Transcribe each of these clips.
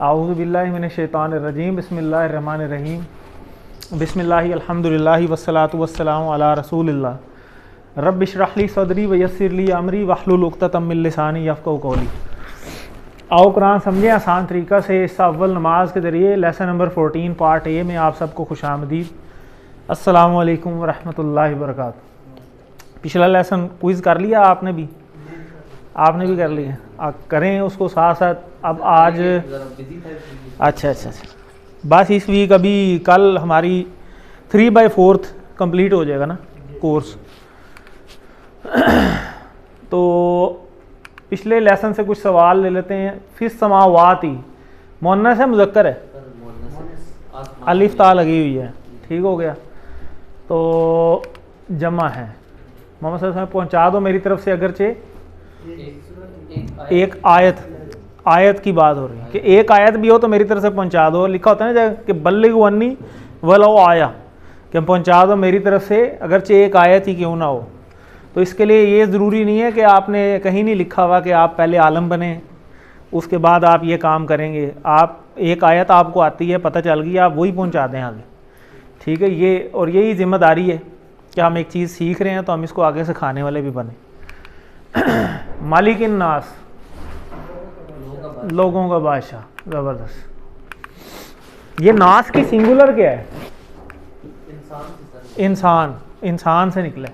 आऊज़ु बिल्लाहि मिनश शैतानिर रजीम बिस्मिल्लाहिर्रहमानिर रहीम बिस्मिल्लाहि अल्हम्दुलिल्लाहि वस्सलातु वस्सलामु अला रसूलिल्लाह रब्बि इश्रह ली सदरी व यस्सिर ली अमरी वहलुल उक़दतम मिन लिसानी यफ़क़हू क़ौली। आओ कुरान समझें आसान तरीक़ा से। इस अव्वल नमाज के ज़रिए लेसन नंबर 14 पार्ट ए में आप सबको खुशामदीद। अस्सलामु अलैकुम व रहमतुल्लाहि व बरकातुहू। पिछला लेसन क्विज़ कर लिया आपने भी कर लिया। आप करें उसको साथ साथ। अब आज अच्छा बस इस वीक अभी कल हमारी 3/4 कंप्लीट हो जाएगा ना कोर्स। तो पिछले लेसन से कुछ सवाल ले लेते हैं। फिस समावाती मुन्नस है मुज़क्कर है? अलिफ ता लगी हुई है, ठीक हो गया। तो जमा है। मोहम्मद साहब पहुंचा दो मेरी तरफ से, अगरचे एक आयत की बात हो रही है कि एक आयत भी हो तो मेरी तरफ से पहुंचा दो। लिखा होता है ना कि बल्लिगु अन्नी वलो आया, कि हम पहुंचा दो मेरी तरफ से अगरचे एक आयत ही क्यों ना हो। तो इसके लिए ये ज़रूरी नहीं है कि आपने कहीं नहीं लिखा हुआ कि आप पहले आलम बने उसके बाद आप ये काम करेंगे। आप एक आयत आपको आती है, पता चल गई, आप वही पहुंचा दें आगे, ठीक है। ये और यही जिम्मेदारी है कि हम एक चीज़ सीख रहे हैं तो हम इसको आगे सिखाने वाले भी बने। मालिकिन नास, लोगों का बादशाह, ज़बरदस्त। ये नास की सिंगुलर क्या है? इंसान से निकले।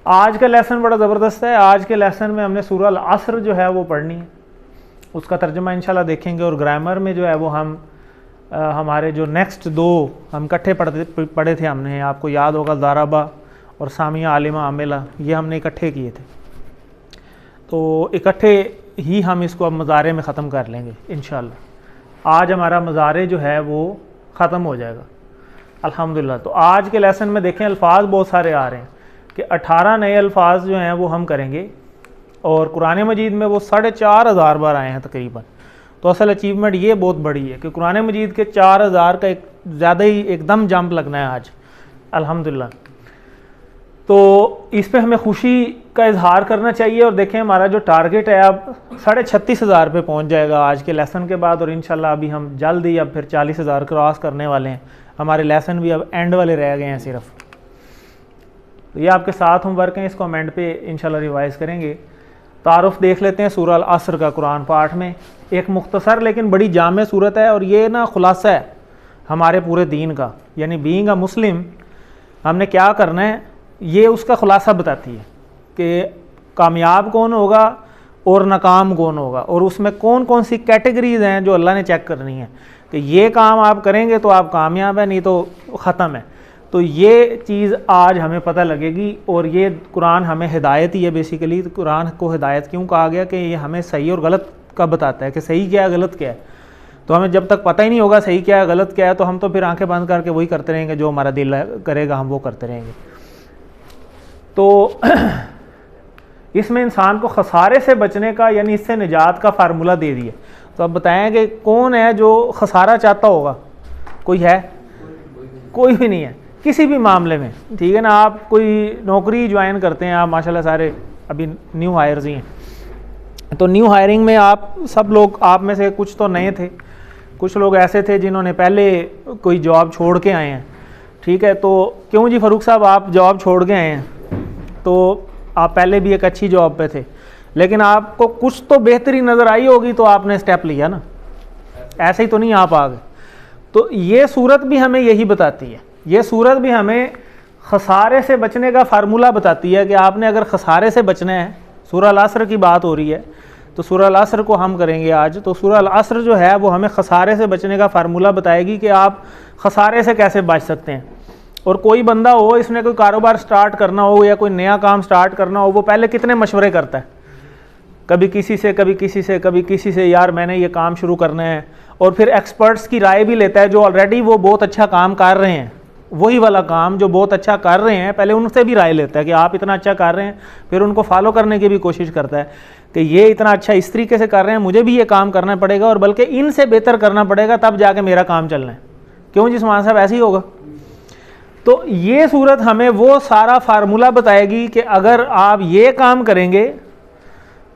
आज का लेसन बड़ा ज़बरदस्त है। आज के लेसन में हमने सूरह अल-असर जो है वो पढ़नी है, उसका तर्जुमा इंशाल्लाह देखेंगे। और ग्रामर में जो है वो हम हमारे जो नेक्स्ट 2 हम इकट्ठे पढ़े थे, हमने, आपको याद होगा, ज़ारबा और सामिया आलिमा आमिला, ये हमने इकट्ठे किए थे। तो इकट्ठे ही हम इसको अब मज़ारे में ख़त्म कर लेंगे इंशाल्लाह। आज हमारा मज़ारे जो है वो ख़त्म हो जाएगा अल्हम्दुलिल्लाह। तो आज के लेसन में देखें अल्फाज बहुत सारे आ रहे हैं कि 18 नए अल्फाज जो हैं वो हम करेंगे। और कुरान मजीद में वो 4,500 बार आए हैं तकरीबन। तो असल अचीवमेंट ये बहुत बड़ी है कि कुरान मजीद के 4,000 का एक ज़्यादा ही एकदम जंप लगना है आज अल्हम्दुलिल्लाह। तो इस पे हमें खुशी का इजहार करना चाहिए। और देखें हमारा जो टारगेट है अब 36,500 पे पहुंच जाएगा आज के लेसन के बाद। और इंशाल्लाह अभी हम जल्द ही अब फिर 40,000 क्रॉस करने वाले हैं। हमारे लेसन भी अब एंड वाले रह गए हैं सिर्फ। तो ये आपके साथ होमवर्क हैं, इसको हम एंड पे इंशाल्लाह रिवाइज़ करेंगे। तारुफ देख लेते हैं सूरह अल-असर का कुरान पाठ में। एक मुख्तसर लेकिन बड़ी जामे सूरत है और ये ना खुलासा है हमारे पूरे दीन का, यानी बीइंग अ मुस्लिम हमने क्या करना है, ये उसका खुलासा बताती है कि कामयाब कौन होगा और नाकाम कौन होगा। और उसमें कौन कौन सी कैटेगरीज हैं जो अल्लाह ने चेक करनी है कि ये काम आप करेंगे तो आप कामयाब है, नहीं तो ख़त्म है। तो ये चीज़ आज हमें पता लगेगी। और ये कुरान हमें हिदायत ही है बेसिकली। तो कुरान को हिदायत क्यों कहा गया कि ये हमें सही और गलत का बताता है कि सही क्या है गलत क्या है। तो हमें जब तक पता ही नहीं होगा सही क्या है गलत क्या है तो हम तो फिर आंखें बंद करके वही करते रहेंगे, जो हमारा दिल करेगा हम वो करते रहेंगे। तो इसमें इंसान को खसारे से बचने का, यानी इससे निजात का फार्मूला दे दिया। तो अब बताएं कि कौन है जो खसारा चाहता होगा? कोई है? कोई भी नहीं है किसी भी मामले में, ठीक है ना। आप कोई नौकरी ज्वाइन करते हैं, आप माशाल्लाह सारे अभी न्यू हायर्स ही हैं। तो न्यू हायरिंग में आप सब लोग, आप में से कुछ तो नए थे, कुछ लोग ऐसे थे जिन्होंने पहले कोई जॉब छोड़ के आए हैं, ठीक है। तो क्यों जी फ़ारूक साहब आप जॉब छोड़ के आए हैं? तो आप पहले भी एक अच्छी जॉब पे थे, लेकिन आपको कुछ तो बेहतरी नज़र आई होगी तो आपने स्टेप लिया ना, ऐसे ही तो नहीं आप आ गए। तो ये सूरत भी हमें यही बताती है। ये सूरत भी हमें खसारे से बचने का फार्मूला बताती है कि आपने अगर खसारे से बचना है, सूरह अल-असर की बात हो रही है तो सूरह अल-असर को हम करेंगे आज। तो सूरह अल-असर जो है वो हमें खसारे से बचने का फार्मूला बताएगी कि आप खसारे से कैसे बच सकते हैं। और कोई बंदा हो, इसने कोई कारोबार स्टार्ट करना हो या कोई नया काम स्टार्ट करना हो, वो पहले कितने मशवरे करता है, कभी किसी से कभी किसी से कभी किसी से, यार मैंने ये काम शुरू करना है। और फिर एक्सपर्ट्स की राय भी लेता है जो ऑलरेडी वो बहुत अच्छा काम कर रहे हैं, वही वाला काम जो बहुत अच्छा कर रहे हैं, पहले उनसे भी राय लेता है कि आप इतना अच्छा कर रहे हैं। फिर उनको फॉलो करने की भी कोशिश करता है कि ये इतना अच्छा इस तरीके से कर रहे हैं, मुझे भी ये काम करना पड़ेगा और बल्कि इनसे बेहतर करना पड़ेगा, तब जाके मेरा काम चलना है। क्यों जी सुभान साहब, ऐसे ही होगा। तो ये सूरत हमें वो सारा फार्मूला बताएगी कि अगर आप ये काम करेंगे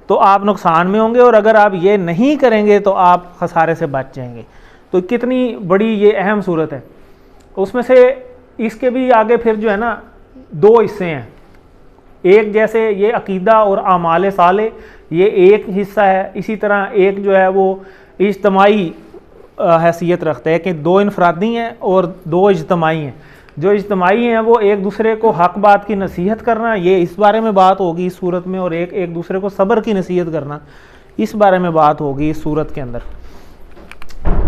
तो आप नुकसान में होंगे, और अगर आप ये नहीं करेंगे तो आप खसारे से बच जाएंगे। तो कितनी बड़ी ये अहम सूरत है। उसमें से इसके भी आगे फिर जो है ना 2 हिस्से हैं। एक जैसे ये अकीदा और आमाल साले, ये एक हिस्सा है। इसी तरह एक जो है वो इज्तमाई हैसियत रखते हैं कि 2 इनफरादी हैं और 2 इज्तमाई हैं। जो इज्तमाई हैं वो एक दूसरे को हक बात की नसीहत करना, ये इस बारे में बात होगी इस सूरत में, और एक दूसरे को सब्र की नसीहत करना, इस बारे में बात होगी इस सूरत के अंदर।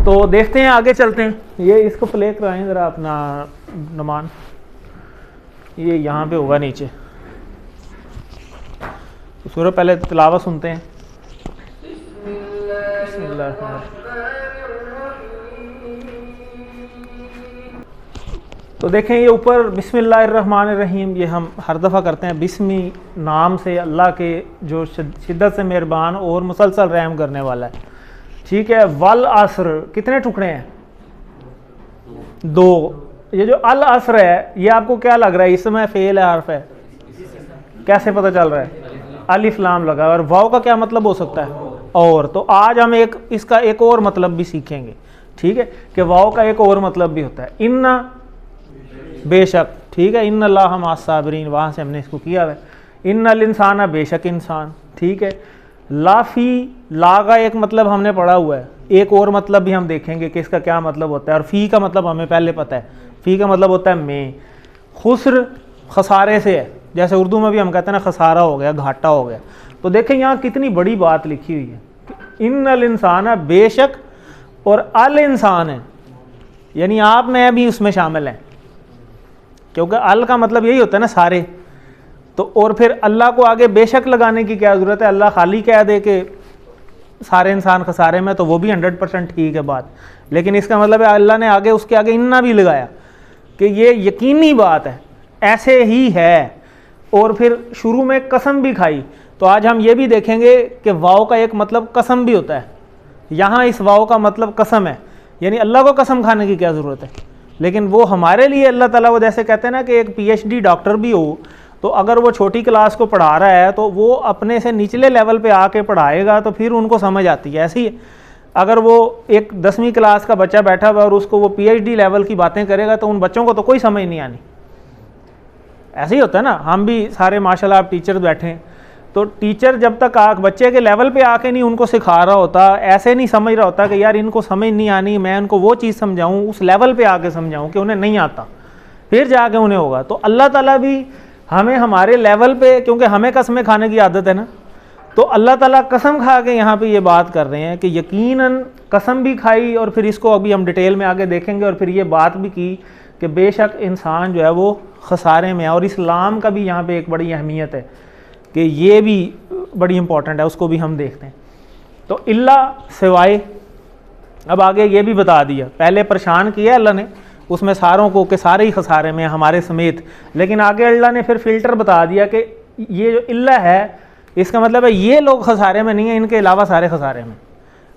तो देखते हैं, आगे चलते हैं। ये इसको प्ले कराएं ज़रा अपना नमान, ये यहाँ पे होगा नीचे। तो सूरत पहले तिलावत सुनते हैं। तो देखें ये ऊपर बिस्मिल्लाहिर्रहमानिर्रहीम, ये हम हर दफ़ा करते हैं। बिस्मी नाम से अल्लाह के जो शिद्दत से मेहरबान और मुसलसल रहम करने वाला है। ठीक है। वल असर, कितने टुकड़े हैं? 2। ये जो अल असर है, ये आपको क्या लग रहा है? इसमें फेल है, हर्फ है, कैसे पता चल रहा है? अलिफ लाम लगा। और वाव का क्या मतलब हो सकता है? और। तो आज हम इसका एक और मतलब भी सीखेंगे। ठीक है, कि वाव का एक और मतलब भी होता है, इन्ना, बेशक। ठीक है, इन्ना अल्लाह मास्साबिरीन, वहाँ से हमने इसको किया है। इन्नल इंसान, बेशक इंसान। ठीक है। लाफी, ला का एक मतलब हमने पढ़ा हुआ है, एक और मतलब भी हम देखेंगे कि इसका क्या मतलब होता है। और फ़ी का मतलब हमें पहले पता है, फ़ी का मतलब होता है में। खुस्र, खसारे से है, जैसे उर्दू में भी हम कहते हैं ना खसारा हो गया, घाटा हो गया। तो देखें यहाँ कितनी बड़ी बात लिखी हुई है, इन्नल इंसान, बेशक, और अल इंसान है, यानी आप मैं भी उसमें शामिल हैं, क्योंकि अल का मतलब यही होता है ना सारे। तो और फिर अल्लाह को आगे बेशक लगाने की क्या ज़रूरत है? अल्लाह खाली कह दे कि सारे इंसान खसारे में, तो वो भी 100% ठीक है बात। लेकिन इसका मतलब है अल्लाह ने आगे उसके आगे इन्ना भी लगाया कि ये यकीनी बात है, ऐसे ही है। और फिर शुरू में कसम भी खाई। तो आज हम ये भी देखेंगे कि वाव का एक मतलब कसम भी होता है। यहाँ इस वाव का मतलब कसम है, यानी अल्लाह को कसम खाने की क्या ज़रूरत है? लेकिन वो हमारे लिए अल्लाह ताला, वो जैसे कहते हैं ना कि एक PhD डॉक्टर भी हो, तो अगर वो छोटी क्लास को पढ़ा रहा है तो वो अपने से निचले लेवल पे आके पढ़ाएगा तो फिर उनको समझ आती है। ऐसे ही अगर वो एक 10वीं क्लास का बच्चा बैठा हुआ और उसको वो PhD लेवल की बातें करेगा तो उन बच्चों को तो कोई समझ नहीं आनी। ऐसे ही होता है ना, हम भी सारे माशाल्लाह आप टीचर बैठे हैं, तो टीचर जब तक बच्चे के लेवल पे आके नहीं उनको सिखा रहा होता, ऐसे नहीं समझ रहा होता कि यार इनको समझ नहीं आनी, मैं उनको वो चीज़ समझाऊँ, उस लेवल पे आके समझाऊँ कि उन्हें नहीं आता, फिर जाके उन्हें होगा। तो अल्लाह ताला भी हमें हमारे लेवल पे, क्योंकि हमें कसमें खाने की आदत है ना, तो अल्लाह ताला कसम खा के यहाँ पे ये बात कर रहे हैं कि यकीनन कसम भी खाई। और फिर इसको अभी हम डिटेल में आगे देखेंगे। और फिर ये बात भी की कि बेशक इंसान जो है वो खसारे में है। और इस्लाम का भी यहाँ पे एक बड़ी अहमियत है कि ये भी बड़ी इंपॉर्टेंट है, उसको भी हम देखते हैं। तो इल्ला, सिवाय, अब आगे ये भी बता दिया, पहले परेशान किया अल्लाह ने उसमें सारों को कि सारे ही खसारे में हमारे समेत, लेकिन आगे अल्लाह ने फिर फिल्टर बता दिया कि ये जो इल्ला है इसका मतलब है ये लोग खसारे में नहीं है, इनके अलावा सारे खसारे में।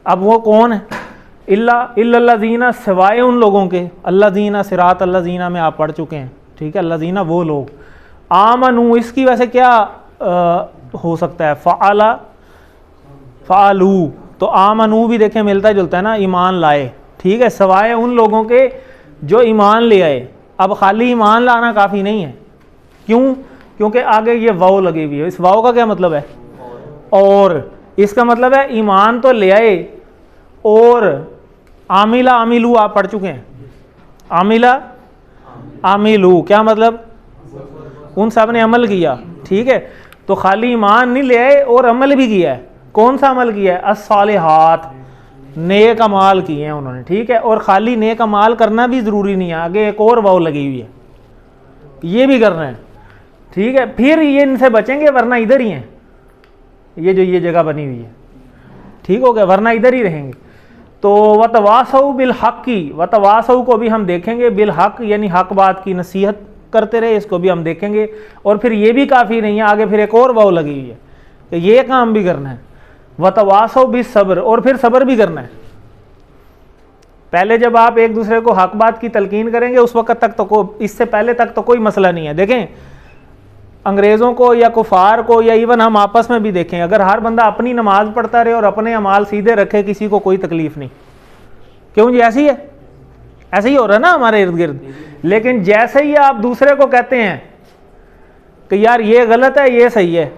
अब वो कौन है? इल्लल्लाज़ीना, सिवाय उन लोगों के। अल्लाज़ीना, सिरात अल्लाज़ीना में आप पढ़ चुके हैं। ठीक है, अल्लाज़ीना वो लोग। आमनू, इसकी वैसे क्या हो सकता है? फ़अला, फ़अलू, तो आमनू भी देखें मिलता जुलता है ना, ईमान लाए। ठीक है, सिवाय उन लोगों के जो ईमान ले आए। अब खाली ईमान लाना काफ़ी नहीं है, क्यों? क्योंकि आगे ये वाव लगी हुई है। इस वाव का क्या मतलब है? और। इसका मतलब है ईमान तो ले आए और आमिला, आमिलू आप पढ़ चुके हैं। आमिला, आमिलू क्या मतलब? उन सब ने अमल किया। ठीक है, तो खाली ईमान नहीं ले आए और अमल भी किया है। कौन सा अमल किया है? अस्सालिहात, नेक अमाल किए हैं उन्होंने। ठीक है, और खाली नेक अमाल करना भी ज़रूरी नहीं है, आगे एक और वाव लगी हुई है, ये भी करना है। ठीक है, फिर ये इनसे बचेंगे, वरना इधर ही हैं, ये जगह बनी हुई है। ठीक हो गया, वरना इधर ही रहेंगे। तो वतवासौ बिल हक की, वतवासौ को भी हम देखेंगे, बिल हक यानी हक बात की नसीहत करते रहे, इसको भी हम देखेंगे। और फिर ये भी काफ़ी नहीं है, आगे फिर एक और वाव लगी हुई है कि ये काम भी करना है। वतवासौ बिस सब्र, और फिर सब्र भी करना है। पहले जब आप एक दूसरे को हक बात की तलकीन करेंगे उस वक्त तक तो इससे पहले तक तो कोई मसला नहीं है। देखें अंग्रेज़ों को या कुफार को या इवन हम आपस में भी देखें, अगर हर बंदा अपनी नमाज पढ़ता रहे और अपने अमाल सीधे रखे, किसी को कोई तकलीफ़ नहीं। क्यों जी? ऐसी है, ऐसे ही हो रहा है ना हमारे इर्द गिर्द। लेकिन जैसे ही आप दूसरे को कहते हैं कि यार ये गलत है ये सही है,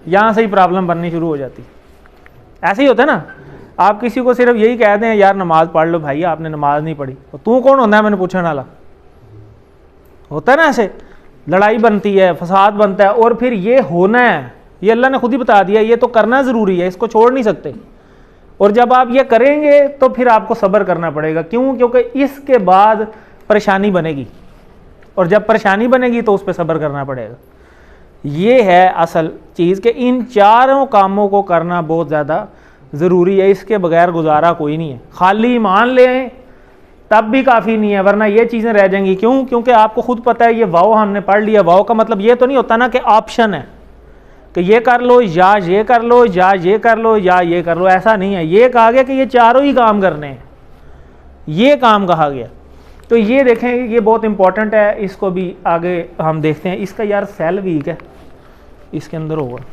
यहाँ से ही प्रॉब्लम बननी शुरू हो जाती। ऐसे ही होता है ना, आप किसी को सिर्फ यही कहते हैं यार नमाज पढ़ लो भाई, आपने नमाज नहीं पढ़ी, तो तू कौन होता है मैंने पूछने वाला? होता है ना, ऐसे लड़ाई बनती है, फसाद बनता है। और फिर ये होना है, ये अल्लाह ने खुद ही बता दिया, ये तो करना ज़रूरी है, इसको छोड़ नहीं सकते। और जब आप ये करेंगे तो फिर आपको सब्र करना पड़ेगा। क्यों? क्योंकि इसके बाद परेशानी बनेगी, और जब परेशानी बनेगी तो उस पर सब्र करना पड़ेगा। ये है असल चीज़ कि इन चारों कामों को करना बहुत ज़्यादा ज़रूरी है, इसके बगैर गुजारा कोई नहीं है। खाली मान लें तब भी काफ़ी नहीं है, वरना ये चीज़ें रह जाएंगी। क्यों? क्योंकि आपको खुद पता है ये वाव हमने पढ़ लिया। वाव का मतलब ये तो नहीं होता ना कि ऑप्शन है कि ये कर लो या ये कर लो या ये कर लो या ये कर लो, ऐसा नहीं है। ये कहा गया कि ये चारों ही काम करने हैं, ये काम कहा गया। तो ये देखें, ये बहुत इंपॉर्टेंट है, इसको भी आगे हम देखते हैं। इसका यार सेल वीक है, इसके अंदर होगा।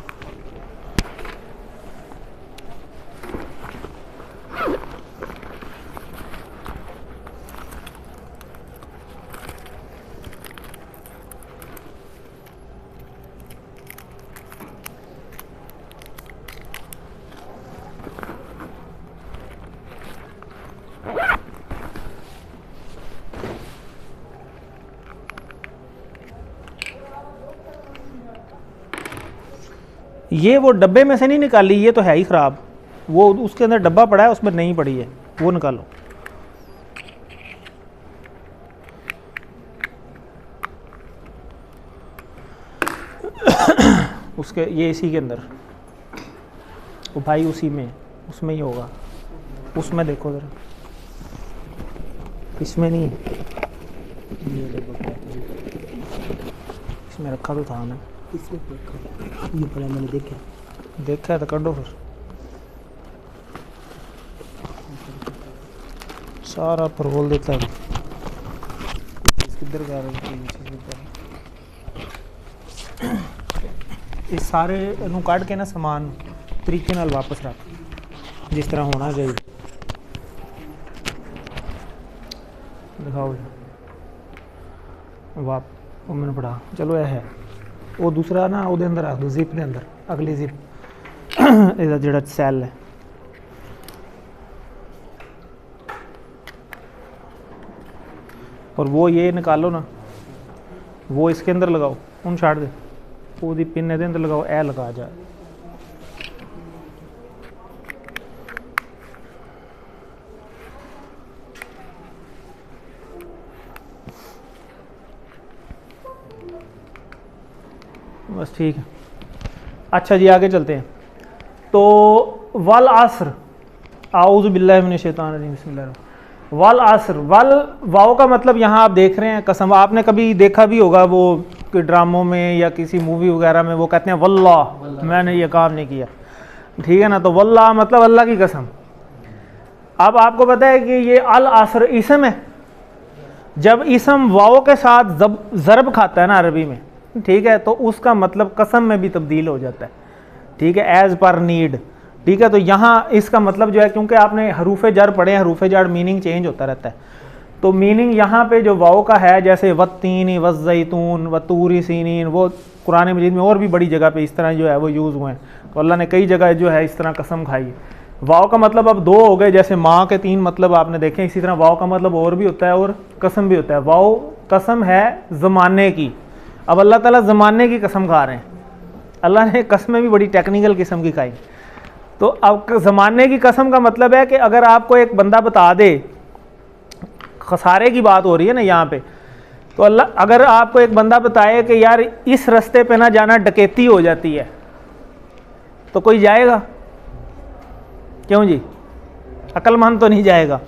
ये वो डब्बे में से नहीं निकाली, ये तो है ही ख़राब। वो उसके अंदर डब्बा पड़ा है, उसमें नहीं पड़ी है, वो निकालो। उसके ये इसी के अंदर, वो भाई उसी में, उसमें ही होगा। उसमें देखो ज़रा, इसमें नहीं है, इसमें रखा तो था ना, इसमें देखा, ये पड़ा मैंने देखा तो कर दो फिर। सारा फरोल देता है, किधर जा रहा है? इस सारे नू काट के ना समान तरीके नाल वापस रख, जिस तरह होना चाहिए। दिखाओ वाप, वो मैंने पढ़ा। चलो यह है वो दूसरा ना, वो अंदर रख दो, जिप के अंदर, अगली जिप ਇਹਦਾ ਜਿਹੜਾ ਸੈੱਲ है। और वो ये निकालो ना, वो इसके अंदर लगाओ, उन छाड़ दे, वो दी पिन ਇਹਦੇ अंदर लगाओ, ए लगा जाए। बस ठीक है। अच्छा जी, आगे चलते हैं। तो वल असर, आऊज़ु बिल्लाहि मिनश शैतानिर रजीम, बिस्मिल्लाह। वल असर, वल वाव का मतलब यहाँ आप देख रहे हैं कसम। आपने कभी देखा भी होगा वो ड्रामों में या किसी मूवी वगैरह में, वो कहते हैं वल्लाह मैंने ये काम नहीं किया, ठीक है ना। तो वल्लाह मतलब अल्लाह की कसम। अब आपको पता है कि ये अल असर इसम है। जब इसम वाव के साथ ज़रब खाता है ना अरबी में, ठीक है, तो उसका मतलब कसम में भी तब्दील हो जाता है, ठीक है, एज़ पर नीड, ठीक है। तो यहाँ इसका मतलब जो है, क्योंकि आपने हरूफ जर पढ़े हैं, हरूफ जर मीनिंग चेंज होता रहता है, तो मीनिंग यहाँ पे जो वाव का है, जैसे वत्तीन वज़्ज़ैतून वतूरी सीनीन, वो कुरान मजीद में और भी बड़ी जगह पे इस तरह जो है वो यूज़ हुए हैं। तो अल्लाह ने कई जगह जो है इस तरह कसम खाई है। वाव का मतलब अब दो हो गए, जैसे माँ के तीन मतलब आपने देखे, इसी तरह वाव का मतलब और भी होता है और कसम भी होता है। वाव कसम है ज़माने की। अब अल्लाह ताला ज़माने की कसम खा रहे हैं, अल्लाह ने कसमें भी बड़ी टेक्निकल किस्म की खाई। तो अब ज़माने की कसम का मतलब है कि अगर आपको एक बंदा बता दे, खसारे की बात हो रही है ना यहाँ पे, तो अल्लाह अगर आपको एक बंदा बताए कि यार इस रास्ते पे ना जाना, डकैती हो जाती है, तो कोई जाएगा? क्यों जी? अक्लमंद तो नहीं जाएगा,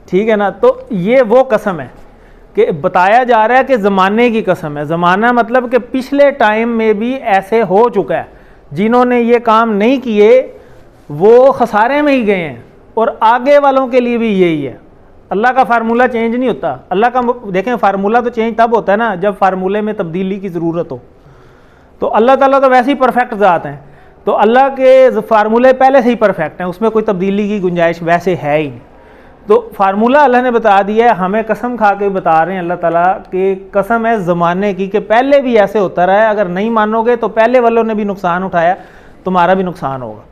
ठीक है ना। तो ये वो कसम है कि बताया जा रहा है कि ज़माने की कसम है। ज़माना मतलब कि पिछले टाइम में भी ऐसे हो चुका है, जिन्होंने ये काम नहीं किए वो खसारे में ही गए हैं, और आगे वालों के लिए भी यही है। अल्लाह का फार्मूला चेंज नहीं होता। अल्लाह का देखें, फार्मूला तो चेंज तब होता है ना जब फार्मूले में तब्दीली की ज़रूरत हो। तो अल्लाह ताला तो वैसे ही परफेक्ट ज़ात हैं, तो अल्लाह के फार्मूले पहले से ही परफेक्ट हैं, उसमें कोई तब्दीली की गुंजाइश वैसे है ही नहीं। तो फार्मूला अल्लाह ने बता दिया है, हमें कसम खा के बता रहे हैं अल्लाह ताला कि कसम है ज़माने की कि पहले भी ऐसे होता रहा है, अगर नहीं मानोगे तो पहले वालों ने भी नुकसान उठाया, तुम्हारा भी नुकसान होगा।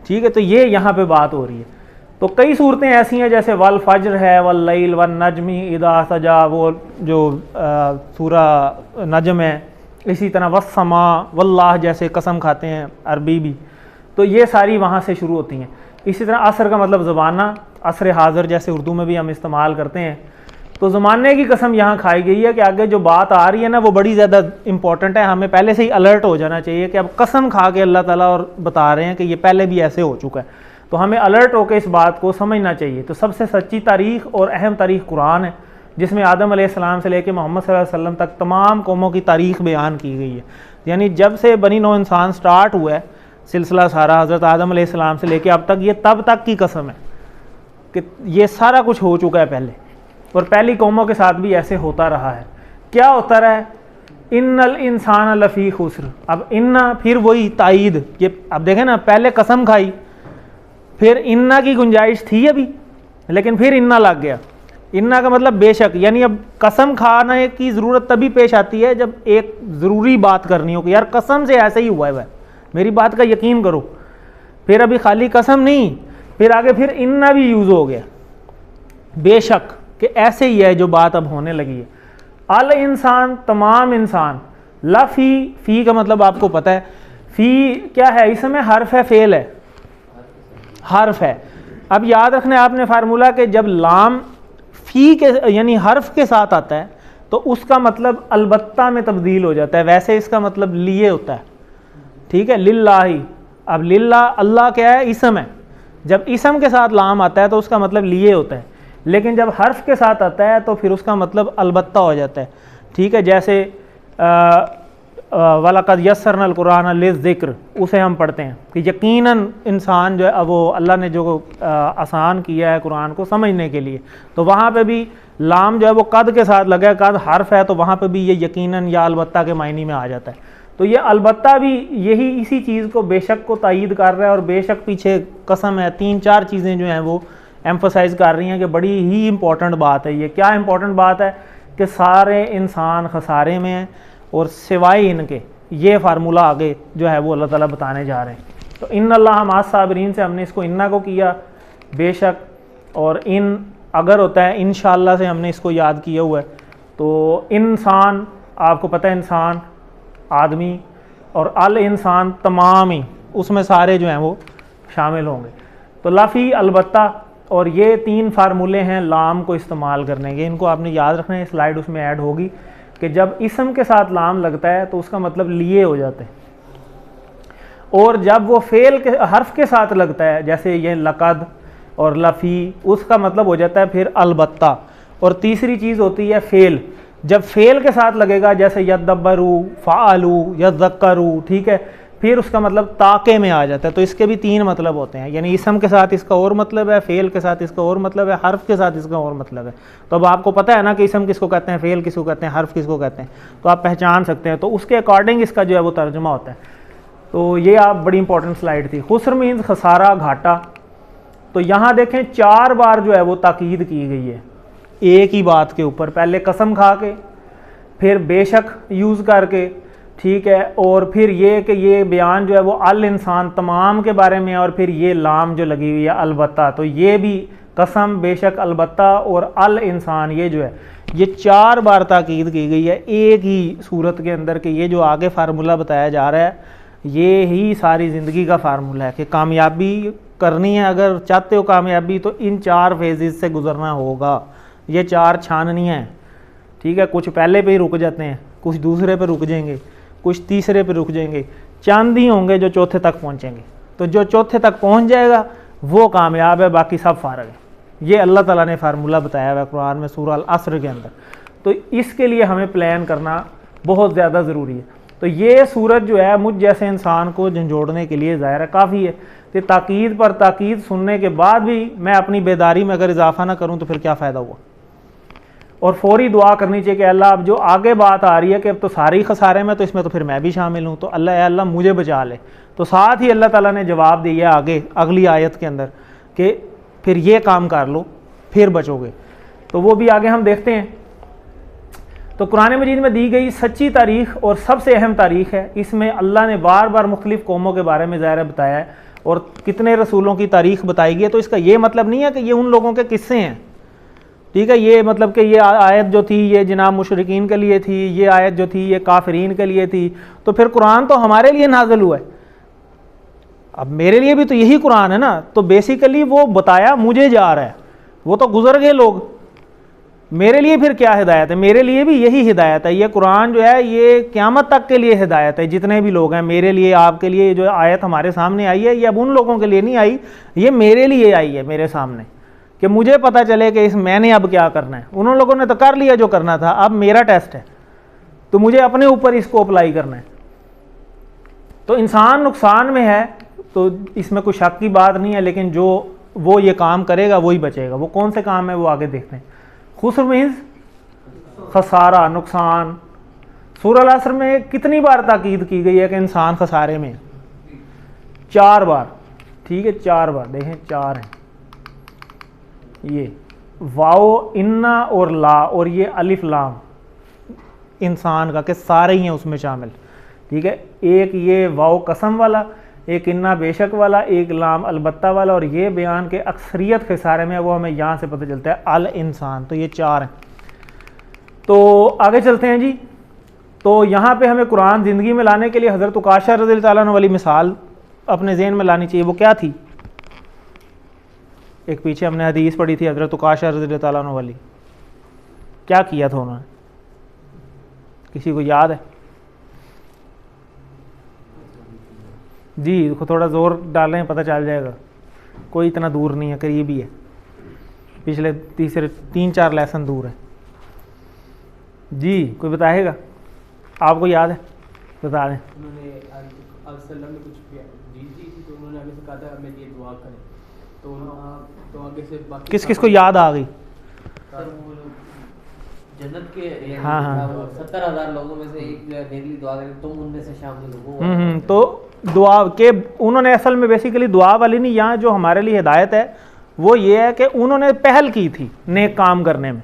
ठीक है, तो ये यहाँ पे बात हो रही है। तो कई सूरतें ऐसी हैं जैसे वल फज्र है, वल लैल वन नजमी इदा सजा, वो जो सूरा नजम है, इसी तरह वस्समा वल्लाह जैसे कसम खाते हैं अरबी भी, तो ये सारी वहाँ से शुरू होती हैं। इसी तरह असर का मतलब ज़माना, असर हाज़िर जैसे उर्दू में भी हम इस्तेमाल करते हैं। तो ज़माने की कसम यहाँ खाई गई है कि आगे जो बात आ रही है ना वो बड़ी ज़्यादा इंपॉर्टेंट है, हमें पहले से ही अलर्ट हो जाना चाहिए कि अब कसम खा के अल्लाह ताला और बता रहे हैं कि ये पहले भी ऐसे हो चुका है, तो हमें अलर्ट होकर इस बात को समझना चाहिए। तो सबसे सच्ची तारीख़ और अहम तारीख़ कुरान है, जिसमें आदम अलैहिस्सलाम से लेकर मोहम्मद सल्लल्लाहु अलैहि वसल्लम तक तमाम कौमों की तारीख़ बयान की गई है। यानी जब से बनी नौ इंसान स्टार्ट हुआ है सिलसिला सारा, हज़रत आदम अलैहिस्सलाम से लेकर अब तक, ये तब तक की कसम है कि ये सारा कुछ हो चुका है पहले, और पहली कौमों के साथ भी ऐसे होता रहा है। क्या होता रहा है? इन्नल इंसान लफ़ी खुस्र। अब इन्ना फिर वही तायीद, ये अब देखें ना, पहले कसम खाई, फिर इन्ना की गुंजाइश थी अभी, लेकिन फिर इन्ना लग गया। इन्ना का मतलब बेशक, यानी अब कसम खाने की ज़रूरत तभी पेश आती है जब एक ज़रूरी बात करनी हो कि यार कसम से ऐसे ही हुआ है, मेरी बात का यकीन करो। फिर अभी खाली कसम नहीं, फिर आगे फिर इन्ना भी यूज़ हो गया, बेशक कि ऐसे ही है जो बात अब होने लगी है। अल इंसान, तमाम इंसान, लफ़ी, फ़ी का मतलब आपको पता है, फ़ी क्या है? इसमें हर्फ है, फ़ेल है, हर्फ है। अब याद रखना है आपने फार्मूला के जब लाम फ़ी के यानी हर्फ के साथ आता है तो उसका मतलब अलबत्ता में तब्दील हो जाता है, वैसे इसका मतलब लिए होता है। ठीक है, लिल्लाही। अब लिल्ला, अल्लाह क्या है? इसम है। जब इसम के साथ लाम आता है तो उसका मतलब लिए होता है, लेकिन जब हर्फ के साथ आता है तो फिर उसका मतलब अलबत्ता हो जाता है। ठीक है, जैसे वलक़द यस्सरनल कुरान लिज़्ज़िक्र, उसे हम पढ़ते हैं कि यकीनन इंसान जो है वो अल्लाह ने जो आसान किया है कुरान को समझने के लिए, तो वहाँ पे भी लाम जो है वो कद के साथ लगा है, कद हर्फ है, तो वहाँ पे भी ये यकीनन या अलबत्ता के मायने में आ जाता है। तो ये अलबत्ता भी यही इसी चीज़ को, बेशक को तायीद कर रहा है, और बेशक पीछे कसम है, 3-4 चीज़ें जो हैं वो एम्फोसाइज़ कर रही हैं कि बड़ी ही इंपॉर्टेंट बात है। ये क्या इंपॉर्टेंट बात है कि सारे इंसान खसारे में हैं और सिवाय इनके, ये फार्मूला आगे जो है वो अल्लाह ताला बताने जा रहे हैं। तो इन्नल्लाह मास साबिरीन से हमने इसको इन्ना को किया, बेशक, और इन अगर होता है इंशाअल्लाह से हमने इसको याद किया हुआ है। तो इंसान, आपको पता है इंसान आदमी, और अल इंसान तमाम ही, उसमें सारे जो हैं वो शामिल होंगे। तो लफ़ी, अलबत्ता, और ये 3 फार्मूले हैं लाम को इस्तेमाल करने के, इनको आपने याद रखना है। स्लाइड उसमें ऐड होगी कि जब इसम के साथ लाम लगता है तो उसका मतलब लिए हो जाते हैं, और जब वो फेल के हर्फ के साथ लगता है, जैसे ये लक़द और लफ़ी, उसका मतलब हो जाता है फिर अलबत्ता। और तीसरी चीज़ होती है फेल, जब फेल के साथ लगेगा, जैसे यद्दब्बरू, फ़ालू, यज़्ज़क्करू, ठीक है, फिर उसका मतलब ताके में आ जाता है। तो इसके भी 3 मतलब होते हैं, यानी इसम के साथ इसका और मतलब है, फेल के साथ इसका और मतलब है, हर्फ के साथ इसका और मतलब है। तो अब आपको पता है ना कि इसम किसको कहते हैं, फेल किसको कहते हैं, हर्फ किसको कहते हैं, तो आप पहचान सकते हैं। तो उसके अकॉर्डिंग इसका जो है वो तर्जुमा होता है। तो ये आप बड़ी इंपॉर्टेंट स्लाइड थी। खुस्र मीन्स खसारा, घाटा। तो यहाँ देखें 4 बार जो है वो ताकीद की गई है एक ही बात के ऊपर, पहले कसम खा के, फिर बेशक यूज़ करके, ठीक है, और फिर ये कि ये बयान जो है वो अल इंसान तमाम के बारे में, और फिर ये लाम जो लगी हुई है अलबत्ता। तो ये भी कसम, बेशक, अलबत्ता और अल इंसान, ये जो है ये 4 बार ताकीद की गई है एक ही सूरत के अंदर कि ये जो आगे फार्मूला बताया जा रहा है ये ही सारी ज़िंदगी का फार्मूला है कि कामयाबी करनी है, अगर चाहते हो कामयाबी तो इन 4 फेजेस से गुजरना होगा। ये 4 छाननियाँ हैं, ठीक है, कुछ पहले पे ही रुक जाते हैं, कुछ दूसरे पे रुक जाएंगे, कुछ तीसरे पे रुक जाएंगे, चंद ही होंगे जो चौथे तक पहुँचेंगे। तो जो चौथे तक पहुँच जाएगा वो कामयाब है, बाकी सब फारग है। ये अल्लाह ताला ने फार्मूला बताया हुआ है कुरान में सूरह अल-असर के अंदर। तो इसके लिए हमें प्लान करना बहुत ज़्यादा ज़रूरी है। तो ये सूरत जो है मुझ जैसे इंसान को झंझोड़ने के लिए ज़ाहिर है काफ़ी है कि ताकीद पर ताकीद सुनने के बाद भी मैं अपनी बेदारी में अगर इजाफा ना करूँ तो फिर क्या फ़ायदा हुआ। और फौरी दुआ करनी चाहिए कि अल्लाह अब जो आगे बात आ रही है कि अब तो सारे ही खसारे में, तो इसमें तो फिर मैं भी शामिल हूँ, तो अल्लाह मुझे बचा ले। तो साथ ही अल्लाह ताला ने जवाब दिया आगे अगली आयत के अंदर कि फिर ये काम कर लो फिर बचोगे। तो वो भी आगे हम देखते हैं। तो कुरान मजीद में दी गई सच्ची तारीख़ और सबसे अहम तारीख़ है, इसमें अल्लाह ने बार बार मुख्तलिफ़ कौमों के बारे में ज़ाहिर बताया है और कितने रसूलों की तारीख़ बताई गई है। तो इसका ये मतलब नहीं है कि ये उन लोगों के किस्से हैं, ठीक है। ये मतलब कि ये आयत जो थी ये जनाब मुशरिकीन के लिए थी, ये आयत जो थी ये काफिरीन के लिए थी, तो फिर कुरान तो हमारे लिए नाज़िल हुआ है। अब मेरे लिए भी तो यही कुरान है ना, तो बेसिकली वो बताया मुझे जा रहा है, वो तो गुजर गए लोग, मेरे लिए फिर क्या हिदायत है? मेरे लिए भी यही हिदायत है। ये कुरान जो है ये क़यामत तक के लिए हिदायत है, जितने भी लोग हैं, मेरे लिए, आपके लिए। जो आयत हमारे सामने आई है ये अब उन लोगों के लिए नहीं आई, ये मेरे लिए आई है, मेरे सामने, कि मुझे पता चले कि इस मैंने अब क्या करना है। उन लोगों ने तो कर लिया जो करना था, अब मेरा टेस्ट है, तो मुझे अपने ऊपर इसको अप्लाई करना है। तो इंसान नुकसान में है, तो इसमें कोई शक की बात नहीं है, लेकिन जो वो ये काम करेगा वही बचेगा। वो कौन से काम है वो आगे देखते हैं। खुस्र मीन्स खसारा, नुकसान। सूरह अल असर में कितनी बार ताकीद की गई है कि इंसान खसारे में? 4 बार, ठीक है, 4 बार। देखें 4 हैं ये, वाओ, इन्ना और ला, और ये अलिफ लाम इंसान का, के सारे ही हैं उसमें शामिल, ठीक है। एक ये वाओ कसम वाला, एक इन्ना बेशक वाला, एक लाम अलबत्ता वाला, और ये बयान के अक्सरियत के सारे में वो हमें यहाँ से पता चलता है अल इंसान। तो ये 4 हैं। तो आगे चलते हैं जी। तो यहाँ पे हमें कुरान ज़िंदगी में लाने के लिए हज़रत उकाशा रज़ी अल्लाह अन्हु वाली मिसाल अपने ज़हन में लानी चाहिए। वो क्या थी? एक पीछे हमने हदीस पढ़ी थी हज़रत उकाशा रज़ी अल्लाह अन्हु वाली, क्या किया था उन्होंने? किसी को याद है? जी, थोड़ा ज़ोर डालें पता चल जाएगा, कोई इतना दूर नहीं है, करीब ही है, पिछले 3-4 लेसन दूर है। जी, कोई बताएगा? आपको याद है? बता दें। उन्होंने सल्लम ने कुछ जीत दी थी, तो उन्होंने आगे से कहा था हमें ये दुआ करें, तो आगे से बाकी किस किस को याद आ गई? जन्नत के हाँ, हाँ। 70,000 लोगों में से एक नेगली दुआ करें, तुम उनमें से शामिल हो। तो दुआ के उन्होंने असल में बेसिकली दुआ वाली नहीं, यहाँ जो हमारे लिए हिदायत है वो ये है कि उन्होंने पहल की थी नेक काम करने में,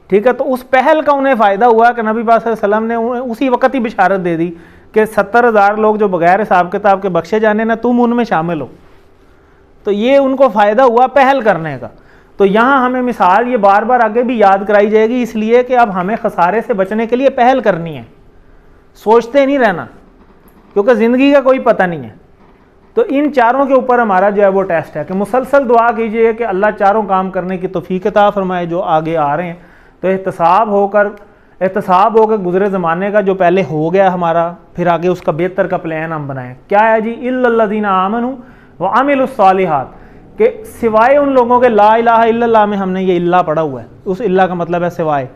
ठीक है। तो उस पहल का उन्हें फ़ायदा हुआ कि नबी पाक सल्लल्लाहु अलैहि वसल्लम ने उसी वक्त ही बिशारत दे दी कि 70,000 लोग जो बगैर हिसाब किताब के बख्शे जाने ना, तुम उनमें शामिल हो। तो ये उनको फ़ायदा हुआ पहल करने का। तो यहाँ हमें मिसाल ये बार बार आगे भी याद कराई जाएगी, इसलिए कि अब हमें खसारे से बचने के लिए पहल करनी है, सोचते नहीं रहना, क्योंकि ज़िंदगी का कोई पता नहीं है। तो इन चारों के ऊपर हमारा जो है वो टेस्ट है कि मुसलसल दुआ कीजिए कि अल्लाह चारों काम करने की तौफीक अता फरमाए जो आगे आ रहे हैं। तो एहतसाब होकर गुज़रे ज़माने का जो पहले हो गया हमारा, फिर आगे उसका बेहतर का प्लान हम बनाएं। क्या है जी? इल्लल्लज़ीना आमनू व अमिलुस्सालिहात, कि सिवाय उन लोगों के ला इलाहा इल्लल्लाह में हमने ये इल्ला पढ़ा हुआ है, उस इल्ला का मतलब है सिवाय,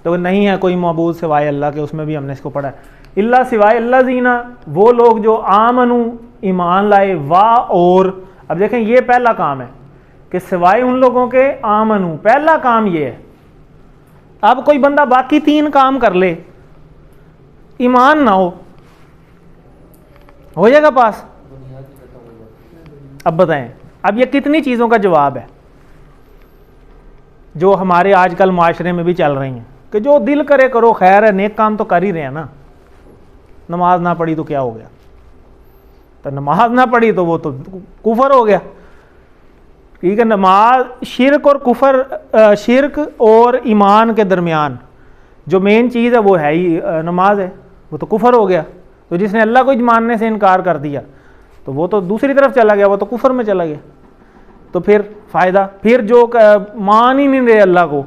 तो नहीं है कोई मबूद सिवाय अल्लाह के, उसमें भी हमने इसको पढ़ा है। इल्ला सिवाय अल्लाज़ीना, वो लोग जो आमनू ईमान लाए, वाह और, अब देखें ये पहला काम है कि सिवाय उन लोगों के आमनू, पहला काम ये है। अब कोई बंदा बाकी 3 काम कर ले, ईमान ना हो जाएगा पास? अब बताएं, अब ये कितनी चीज़ों का जवाब है जो हमारे आजकल माशरे में भी चल रही हैं कि जो दिल करे करो, खैर है, नेक काम तो कर ही रहे हैं ना। नमाज ना पढ़ी तो क्या हो गया? तो नमाज ना पढ़ी तो वो तो कुफर हो गया, ठीक है। नमाज, शिरक और कुफर, शिरक और ईमान के दरमियान जो मेन चीज़ है वो है ही नमाज है, वो तो कुफर हो गया। तो जिसने अल्लाह को मानने से इनकार कर दिया तो वो तो दूसरी तरफ चला गया, वो तो कुफर में चला गया। तो फिर फ़ायदा, फिर जो मान ही नहीं रहे अल्लाह को।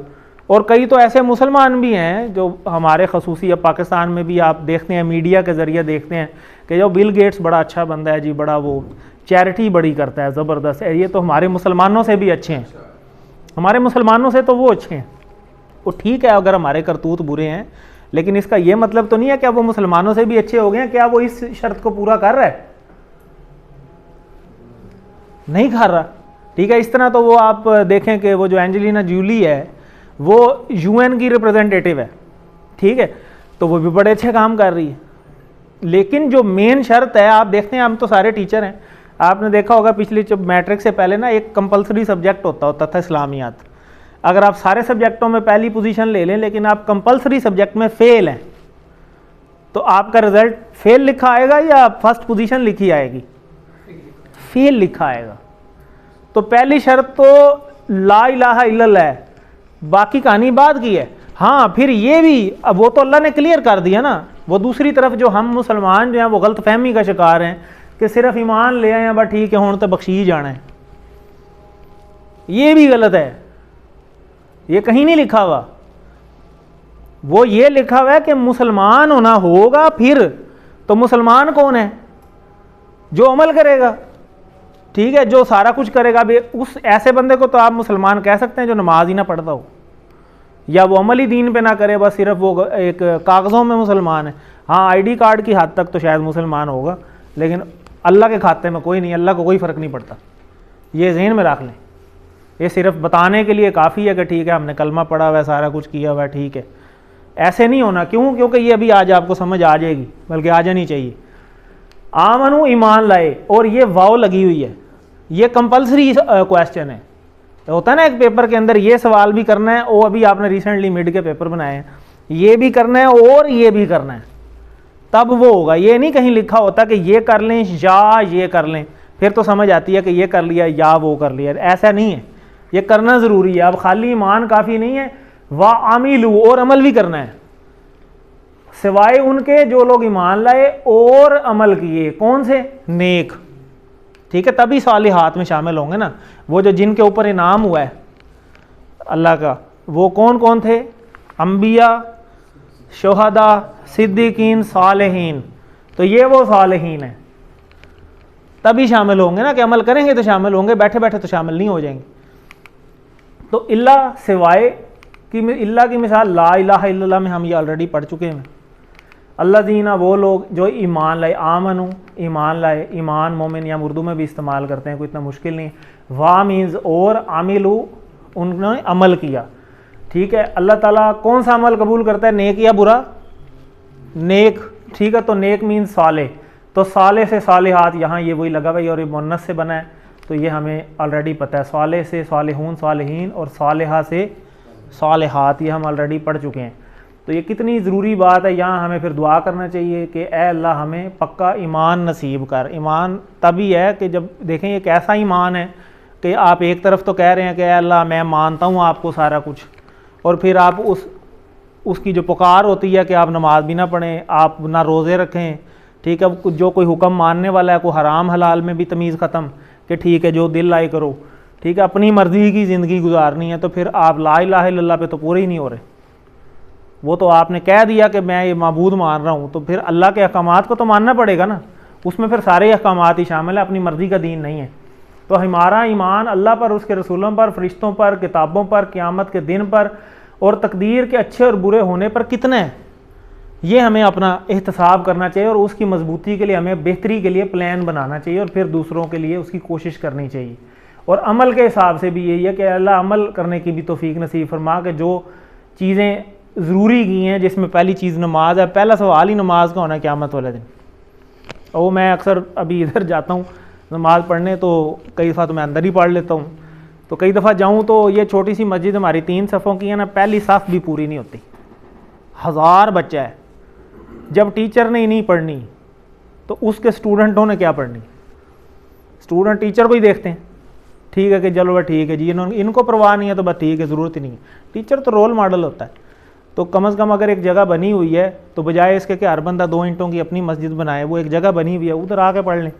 और कई तो ऐसे मुसलमान भी हैं जो हमारे खसूसी, अब पाकिस्तान में भी आप देखते हैं, मीडिया के ज़रिए देखते हैं कि जो बिल गेट्स बड़ा अच्छा बंदा है जी, बड़ा वो चैरिटी बड़ी करता है, ज़बरदस्त है, ये तो हमारे मुसलमानों से भी अच्छे हैं, हमारे मुसलमानों से तो वो अच्छे हैं। वो ठीक है अगर हमारे करतूत बुरे हैं, लेकिन इसका ये मतलब तो नहीं है कि अब वो मुसलमानों से भी अच्छे हो गए हैं। क्या वो इस शर्त को पूरा कर रहा है? नहीं कर रहा, ठीक है। इस तरह तो वो आप देखें कि वो जो एंजेलिना जूली है, वो यूएन की रिप्रेजेंटेटिव है, ठीक है, तो वो भी बड़े अच्छे काम कर रही है। लेकिन जो मेन शर्त है, आप देखते हैं हम तो सारे टीचर हैं, आपने देखा होगा पिछली जब मैट्रिक से पहले ना एक कंपलसरी सब्जेक्ट होता था इस्लामियात। अगर आप सारे सब्जेक्टों में पहली पोजीशन ले लें लेकिन आप कंपलसरी सब्जेक्ट में फेल हैं तो आपका रिजल्ट फेल लिखा आएगा या फर्स्ट पोजीशन लिखी आएगी? फेल लिखा आएगा। तो पहली शर्त तो ला इलाहा इल्लल्लाह है, बाकी कहानी बाद की है। हाँ, फिर ये भी, अब वो तो अल्लाह ने क्लियर कर दिया ना। वो दूसरी तरफ जो हम मुसलमान जो हैं वो गलत फहमी का शिकार हैं कि सिर्फ ईमान ले आए बस ठीक है हुण तो बख्शी जाना है, ये भी गलत है। ये कहीं नहीं लिखा हुआ, वो ये लिखा हुआ है कि मुसलमान होना होगा। फिर तो मुसलमान कौन है? जो अमल करेगा, ठीक है, जो सारा कुछ करेगा। भी उस ऐसे बंदे को तो आप मुसलमान कह सकते हैं जो नमाज ही ना पढ़ता हो या वो अमल ही दीन पे ना करे, बस सिर्फ वो एक कागज़ों में मुसलमान है। हाँ, आईडी कार्ड की हद तक तो शायद मुसलमान होगा, लेकिन अल्लाह के खाते में कोई नहीं, अल्लाह को कोई फ़र्क नहीं पड़ता। ये ज़हन में रख लें। ये सिर्फ बताने के लिए काफ़ी है कि ठीक है हमने कलमा पढ़ा हुआ है, सारा कुछ किया हुआ है, ठीक है। ऐसे नहीं होना। क्यों? क्योंकि ये अभी आज आपको समझ आ जाएगी, बल्कि आ जानी चाहिए। आमनु ईमान लाए, और ये वाव लगी हुई है, ये कंपलसरी क्वेश्चन है। होता है ना एक पेपर के अंदर ये सवाल भी करना है, वो अभी आपने रिसेंटली मिड के पेपर बनाए हैं, ये भी करना है और ये भी करना है, तब वो होगा। ये नहीं कहीं लिखा होता कि ये कर लें या ये कर लें, फिर तो समझ आती है कि ये कर लिया या वो कर लिया। ऐसा नहीं है, ये करना ज़रूरी है। अब खाली ईमान काफ़ी नहीं है, वा आमिलू, और अमल भी करना है, सिवाय उनके जो लोग ईमान लाए और अमल किए। कौन से? नेक, ठीक है, तभी सालिहात में शामिल होंगे ना। वो जो जिनके ऊपर इनाम हुआ है अल्लाह का, वो कौन कौन थे? अंबिया, शुहदा, सिद्दीकीन, सालेहीन। तो ये वो सालेहीन है, तभी शामिल होंगे ना, कि अमल करेंगे तो शामिल होंगे, बैठे बैठे तो शामिल नहीं हो जाएंगे। तो इल्ला सिवाय कि इल्ला की मिसाल ला इलाहा इल्लल्लाह में हम ये ऑलरेडी पढ़ चुके हैं। अल्लाह दीना वो लोग जो ईमान लाए, आमनु ईमान लाए, ईमान मोमिन या उर्दू में भी इस्तेमाल करते हैं, कोई इतना मुश्किल नहीं। वा मीन्स और, आमिलू उन्होंने अमल किया, ठीक है। अल्लाह ताला कौन सा अमल कबूल करता है, नेक या बुरा? नेक, ठीक है। तो नेक मीन्स साले, तो साले से सालिहात, यहाँ ये वही लगा भाई, और ये मुन्नस से बना है, तो ये हमें ऑलरेडी पता है। साले से सालिहून, सालिहीन, और सालिहा से सालिहात, ये हम ऑलरेडी पढ़ चुके हैं। तो ये कितनी ज़रूरी बात है। यहाँ हमें फिर दुआ करना चाहिए कि ए अल्लाह हमें पक्का ईमान नसीब कर। ईमान तभी है कि जब देखें एक ऐसा ईमान है कि आप एक तरफ तो कह रहे हैं कि ए अल्लाह मैं मानता हूँ आपको सारा कुछ, और फिर आप उसकी जो पुकार होती है कि आप नमाज भी ना पढ़ें, आप ना रोज़े रखें, ठीक है, जो कोई हुक्म मानने वाला है, कोई हराम हलाल में भी तमीज़ ख़त्म कि ठीक है जो दिल लाई करो, ठीक है, अपनी मर्ज़ी की ज़िंदगी गुजारनी है, तो फिर आप ला इलाहा इल्लल्लाह पे तो पूरे ही नहीं हो रहे। वो तो आपने कह दिया कि मैं ये माबूद मान रहा हूँ, तो फिर अल्लाह के अहकामात को तो मानना पड़ेगा ना, उसमें फिर सारे अहकामात ही शामिल है, अपनी मर्ज़ी का दीन नहीं है। तो हमारा ईमान अल्लाह पर, उसके रसूलों पर, फ़रिश्तों पर, किताबों पर, क़यामत के दिन पर और तकदीर के अच्छे और बुरे होने पर कितना है, ये हमें अपना एहतसाब करना चाहिए, और उसकी मजबूती के लिए हमें बेहतरी के लिए प्लान बनाना चाहिए, और फिर दूसरों के लिए उसकी कोशिश करनी चाहिए। और अमल के हिसाब से भी यही है कि अल्लाह अमल करने की भी तौफीक नसीब फरमा के जो चीज़ें ज़रूरी की हैं, जिसमें पहली चीज़ नमाज है, पहला सवाल ही नमाज का होना है क़यामत वाले दिन। और मैं अक्सर अभी इधर जाता हूँ नमाज़ पढ़ने, तो कई दफ़ा तो मैं अंदर ही पढ़ लेता हूँ, तो कई दफ़ा जाऊँ तो ये छोटी सी मस्जिद हमारी 3 सफ़ों की है ना, पहली सफ़ भी पूरी नहीं होती, 1000 बच्चा है। जब टीचर ने ही नहीं पढ़नी तो उसके स्टूडेंटों ने क्या पढ़नी? स्टूडेंट टीचर को ही देखते हैं, ठीक है कि चलो भाई ठीक है जी, इनको परवाह नहीं है तो बस ठीक है, ज़रूरत ही नहीं है। टीचर तो रोल मॉडल होता है। तो कम से कम अगर एक जगह बनी हुई है तो बजाय इसके कि हर बंदा 2 ईंटों की अपनी मस्जिद बनाए, वो एक जगह बनी हुई है उधर आके पढ़ लें,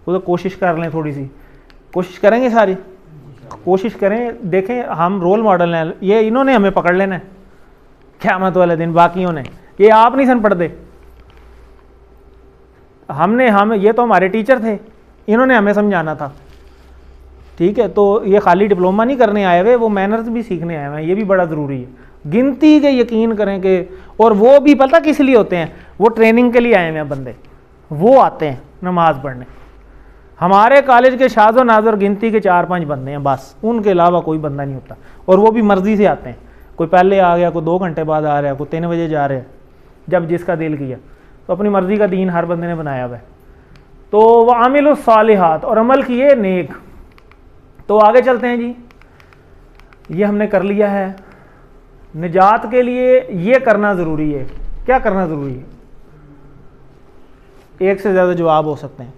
उधर कोशिश कर लें, थोड़ी सी कोशिश करेंगे, सारी कोशिश करें। देखें हम रोल मॉडल हैं, ये इन्होंने हमें पकड़ लेना है क़यामत वाले दिन, बाकियों ने, ये आप नहीं सन पढ़ते, हम ये तो हमारे टीचर थे, इन्होंने हमें समझाना था, ठीक है। तो ये खाली डिप्लोमा नहीं करने आए हुए, वो मैनर्स भी सीखने आए हुए हैं, ये भी बड़ा ज़रूरी है। गिनती के यकीन करें कि, और वो भी पता किस लिए होते हैं, वो ट्रेनिंग के लिए आए हुए हैं बंदे, वो आते हैं नमाज़ पढ़ने। हमारे कॉलेज के शाज़ो नाज़र गिनती के 4-5 बंदे हैं बस, उनके अलावा कोई बंदा नहीं होता, और वो भी मर्ज़ी से आते हैं, कोई पहले आ गया, कोई 2 घंटे बाद आ रहा है, कोई 3 बजे जा रहा है, जब जिसका दिल किया। तो अपनी मर्ज़ी का दीन हर बंदे ने बनाया हुआ है। तो वह आमिल सालिहात, और अमल किए नेक। तो आगे चलते हैं जी, ये हमने कर लिया है। निजात के लिए ये करना ज़रूरी है। क्या करना ज़रूरी है? एक से ज़्यादा जवाब हो सकते हैं,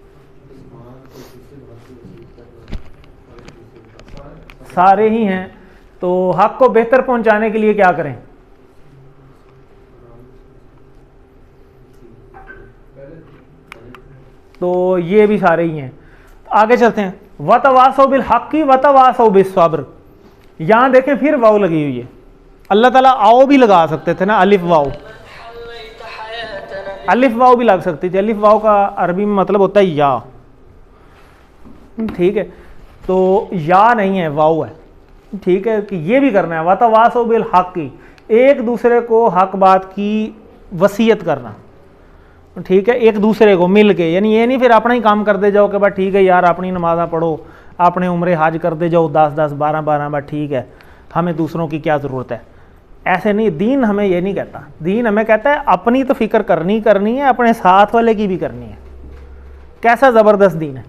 सारे ही हैं। तो हक को बेहतर पहुंचाने के लिए क्या करें? तो ये भी सारे ही हैं। आगे चलते हैं। वतवासो बिल हक़्क़ि वतवासो बिस सब्र। यहाँ देखें फिर वाव लगी हुई है। अल्लाह ताला आओ भी लगा सकते थे ना, अलिफ वाव, अलिफ वाव भी लग सकती थी। अलिफ वाव का अरबी में मतलब होता है या, ठीक है। तो या नहीं है, वाव है, ठीक है। कि ये भी करना है, वतवासो बिल हक़्क़ि, एक दूसरे को हक बात की वसीयत करना, ठीक है, एक दूसरे को मिल के। यानी ये नहीं फिर अपना ही काम करते जाओ कि भाई ठीक है यार अपनी नमाज़ा पढ़ो, अपने उम्रे हज करते जाओ 10-10 12-12 बार, ठीक है, हमें दूसरों की क्या ज़रूरत है। ऐसे नहीं, दीन हमें ये नहीं कहता। दीन हमें कहता है अपनी तो फ़िक्र करनी है, अपने साथ वाले की भी करनी है। कैसा ज़बरदस्त दीन है।